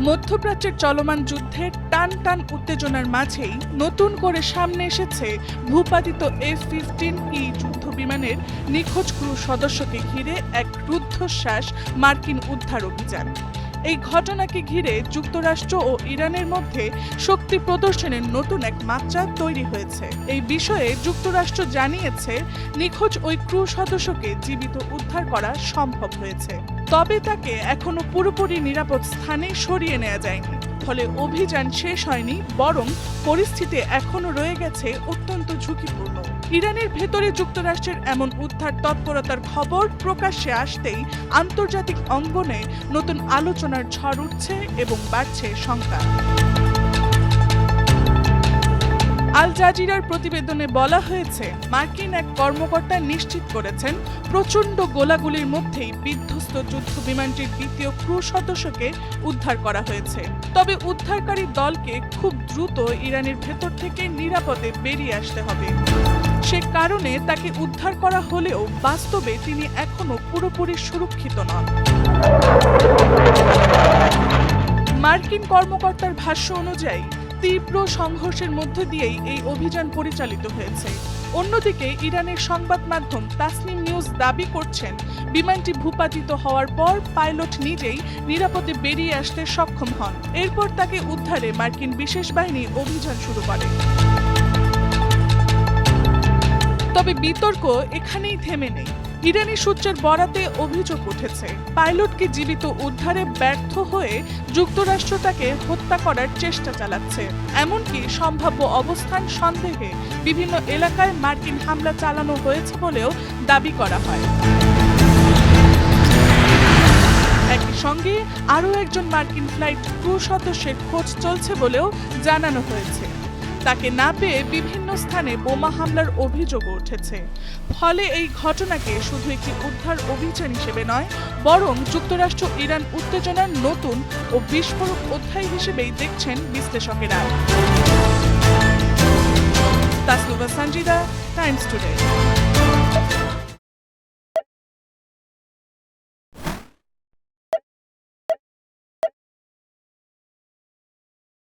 মধ্যপ্রাচ্যের চলমান যুদ্ধের টান টান উত্তেজনার মাঝেই নতুন করে সামনে এসেছে ভূপাতিত F-15E যুদ্ধ বিমানের নিখোঁজ ক্রু সদস্যকে ঘিরে এক রুদ্ধশ্বাস মার্কিন উদ্ধার অভিযান। এই ঘটনাকে ঘিরে যুক্তরাষ্ট্র ও ইরানের মধ্যে শক্তি প্রদর্শনের নতুন এক মাত্রা তৈরি হয়েছে। এই বিষয়ে যুক্তরাষ্ট্র জানিয়েছে, নিখোঁজ ওই ক্রু সদস্যকে জীবিত উদ্ধার করা সম্ভব হয়েছে, তবে তাকে এখনো পুরোপুরি নিরাপদ স্থানে সরিয়ে নেওয়া যায়নি। ফলে অভিযান শেষ হয়নি, বরং পরিস্থিতি এখনো রয়ে গেছে অত্যন্ত ঝুঁকিপূর্ণ। ইরানের ভেতরে যুক্তরাষ্ট্রের এমন উদ্ধার তৎপরতার খবর প্রকাশ্যে আসতেই আন্তর্জাতিক অঙ্গনে নতুন আলোচনার ঝড় উঠছে এবং বাড়ছে শঙ্কা। আল জাজিরার প্রতিবেদনে বলা হয়েছে, মার্কিন এক কর্মকর্তা নিশ্চিত করেছেন, প্রচণ্ড গোলাগুলির মধ্যেই বিধ্বস্ত যুদ্ধ বিমানটির দ্বিতীয় ক্রু সদস্যকে উদ্ধার করা হয়েছে। তবে উদ্ধারকারী দলকে খুব দ্রুত ইরানের ভেতর থেকে নিরাপদে বেরিয়ে আসতে হবে। সে কারণে তাকে উদ্ধার করা হলেও বাস্তবে তিনি এখনো পুরোপুরি সুরক্ষিত নন। মার্কিন কর্মকর্তার ভাষ্য অনুযায়ী তীব্র সংঘর্ষের মধ্য দিয়েই এই অভিযান পরিচালিত হয়েছে। অন্যদিকে ইরানের সংবাদ মাধ্যম তাসনিম নিউজ দাবি করছেন, বিমানটি ভূপাতিত হওয়ার পর পাইলট নিজেই নিরাপদে বেরিয়ে আসতে সক্ষম হন। এরপর তাকে উদ্ধারে মার্কিন বিশেষ বাহিনী অভিযান শুরু করে। তবে বিতর্ক এখানেই থেমে নেই। ইরানি সূত্রের বরাতে অভিযোগ উঠেছে, পাইলটকে জীবিত উদ্ধারে ব্যর্থ হয়ে যুক্তরাষ্ট্র তাকে হত্যা করার চেষ্টা চালাচ্ছে। এমনকি সম্ভাব্য অবস্থান সন্দেহে বিভিন্ন এলাকায় মার্কিন হামলা চালানো হয়েছে বলেও দাবি করা হয়। একই সঙ্গে আরও একজন মার্কিন ফ্লাইট ক্রু সদস্যের খোঁজ চলছে বলেও জানানো হয়েছে। তাকে না পেয়ে বিভিন্ন স্থানে বোমা হামলার অভিযোগও উঠেছে। ফলে এই ঘটনাকে শুধু একটি উদ্ধার অভিযান হিসেবে নয়, বরং যুক্তরাষ্ট্র ইরান উত্তেজনার নতুন ও বিস্ফোরক অধ্যায় হিসেবেই দেখছেন বিশ্লেষকেরা। Tasnuva Sanjida, Times today.